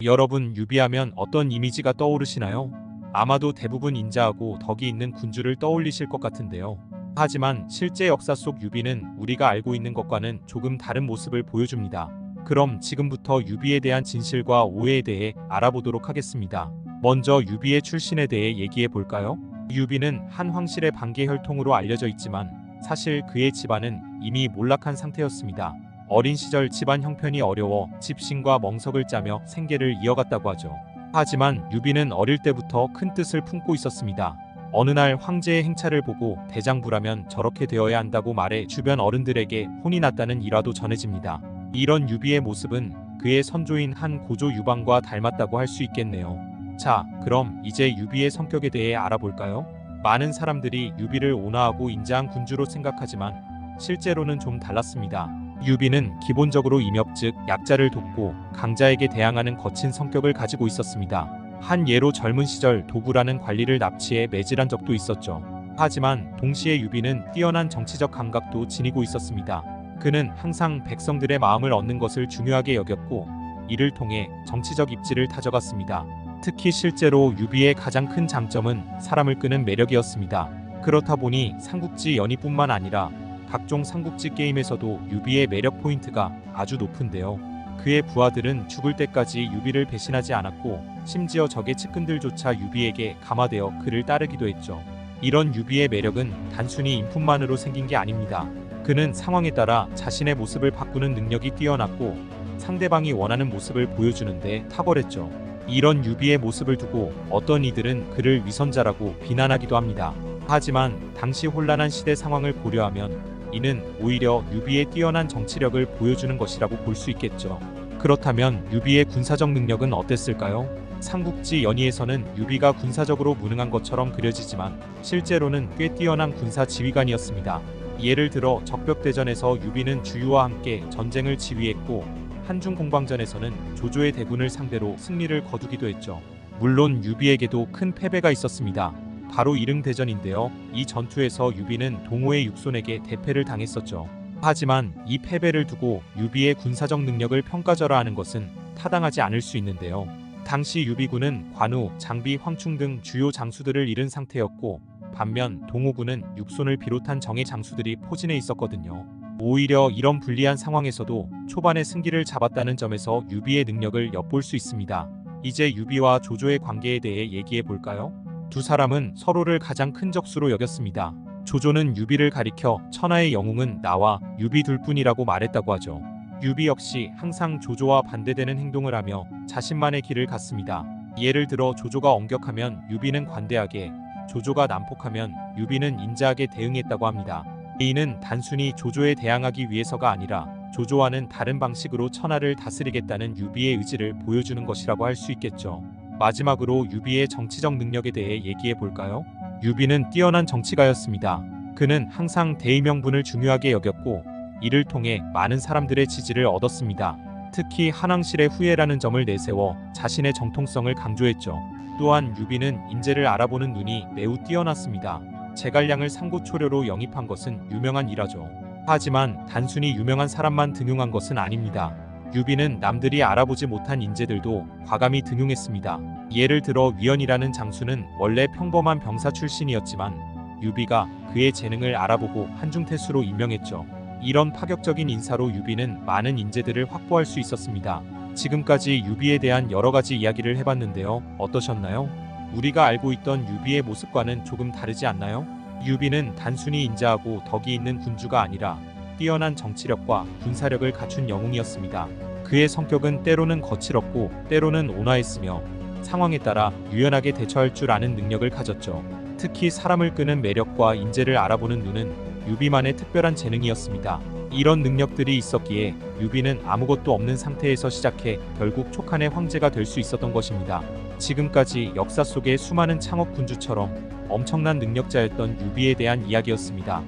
여러분, 유비하면 어떤 이미지가 떠오르시나요? 아마도 대부분 인자하고 덕이 있는 군주를 떠올리실 것 같은데요. 하지만 실제 역사 속 유비는 우리가 알고 있는 것과는 조금 다른 모습을 보여줍니다. 그럼 지금부터 유비에 대한 진실과 오해에 대해 알아보도록 하겠습니다. 먼저 유비의 출신에 대해 얘기해 볼까요? 유비는 한 황실의 반계 혈통으로 알려져 있지만 사실 그의 집안은 이미 몰락한 상태였습니다. 어린 시절 집안 형편이 어려워 집신과 멍석을 짜며 생계를 이어갔다고 하죠. 하지만 유비는 어릴 때부터 큰 뜻을 품고 있었습니다. 어느 날 황제의 행차를 보고 대장부라면 저렇게 되어야 한다고 말해 주변 어른들에게 혼이 났다는 일화도 전해집니다. 이런 유비의 모습은 그의 선조인 한 고조 유방과 닮았다고 할 수 있겠네요. 자, 그럼 이제 유비의 성격에 대해 알아볼까요? 많은 사람들이 유비를 온화하고 인자한 군주로 생각하지만 실제로는 좀 달랐습니다. 유비는 기본적으로 임역 즉 약자를 돕고 강자에게 대항하는 거친 성격을 가지고 있었습니다. 한 예로 젊은 시절 도구라는 관리를 납치해 매질한 적도 있었죠. 하지만 동시에 유비는 뛰어난 정치적 감각도 지니고 있었습니다. 그는 항상 백성들의 마음을 얻는 것을 중요하게 여겼고 이를 통해 정치적 입지를 다져갔습니다. 특히 실제로 유비의 가장 큰 장점은 사람을 끄는 매력이었습니다. 그렇다 보니 삼국지 연의뿐만 아니라 각종 삼국지 게임에서도 유비의 매력 포인트가 아주 높은데요. 그의 부하들은 죽을 때까지 유비를 배신하지 않았고 심지어 적의 측근들조차 유비에게 감화되어 그를 따르기도 했죠. 이런 유비의 매력은 단순히 인품만으로 생긴 게 아닙니다. 그는 상황에 따라 자신의 모습을 바꾸는 능력이 뛰어났고 상대방이 원하는 모습을 보여주는데 탁월했죠. 이런 유비의 모습을 두고 어떤 이들은 그를 위선자라고 비난하기도 합니다. 하지만 당시 혼란한 시대 상황을 고려하면 이는 오히려 유비의 뛰어난 정치력을 보여주는 것이라고 볼 수 있겠죠. 그렇다면 유비의 군사적 능력은 어땠을까요? 삼국지 연의에서는 유비가 군사적으로 무능한 것처럼 그려지지만 실제로는 꽤 뛰어난 군사 지휘관이었습니다. 예를 들어 적벽대전에서 유비는 주유와 함께 전쟁을 지휘했고 한중공방전에서는 조조의 대군을 상대로 승리를 거두기도 했죠. 물론 유비에게도 큰 패배가 있었습니다. 바로 이릉대전인데요. 이 전투에서 유비는 동호의 육손에게 대패를 당했었죠. 하지만 이 패배를 두고 유비의 군사적 능력을 평가절하하는 것은 타당하지 않을 수 있는데요. 당시 유비군은 관우, 장비, 황충 등 주요 장수들을 잃은 상태였고 반면 동호군은 육손을 비롯한 정예 장수들이 포진해 있었거든요. 오히려 이런 불리한 상황에서도 초반에 승기를 잡았다는 점에서 유비의 능력을 엿볼 수 있습니다. 이제 유비와 조조의 관계에 대해 얘기해 볼까요? 두 사람은 서로를 가장 큰 적수로 여겼습니다. 조조는 유비를 가리켜 천하의 영웅은 나와 유비 둘뿐이라고 말했다고 하죠. 유비 역시 항상 조조와 반대되는 행동을 하며 자신만의 길을 갔습니다. 예를 들어 조조가 엄격하면 유비는 관대하게, 조조가 난폭하면 유비는 인자하게 대응했다고 합니다. 이는 단순히 조조에 대항하기 위해서가 아니라 조조와는 다른 방식으로 천하를 다스리겠다는 유비의 의지를 보여주는 것이라고 할 수 있겠죠. 마지막으로 유비의 정치적 능력에 대해 얘기해 볼까요? 유비는 뛰어난 정치가였습니다. 그는 항상 대의명분을 중요하게 여겼고 이를 통해 많은 사람들의 지지를 얻었습니다. 특히 한왕실의 후예라는 점을 내세워 자신의 정통성을 강조했죠. 또한 유비는 인재를 알아보는 눈이 매우 뛰어났습니다. 제갈량을 상고초려로 영입한 것은 유명한 일화죠. 하지만 단순히 유명한 사람만 등용한 것은 아닙니다. 유비는 남들이 알아보지 못한 인재들도 과감히 등용했습니다. 예를 들어 위연이라는 장수는 원래 평범한 병사 출신이었지만 유비가 그의 재능을 알아보고 한중태수로 임명했죠. 이런 파격적인 인사로 유비는 많은 인재들을 확보할 수 있었습니다. 지금까지 유비에 대한 여러 가지 이야기를 해봤는데요. 어떠셨나요? 우리가 알고 있던 유비의 모습과는 조금 다르지 않나요? 유비는 단순히 인자하고 덕이 있는 군주가 아니라 뛰어난 정치력과 군사력을 갖춘 영웅이었습니다. 그의 성격은 때로는 거칠었고 때로는 온화했으며 상황에 따라 유연하게 대처할 줄 아는 능력을 가졌죠. 특히 사람을 끄는 매력과 인재를 알아보는 눈은 유비만의 특별한 재능이었습니다. 이런 능력들이 있었기에 유비는 아무것도 없는 상태에서 시작해 결국 촉한의 황제가 될 수 있었던 것입니다. 지금까지 역사 속의 수많은 창업 군주처럼 엄청난 능력자였던 유비에 대한 이야기였습니다.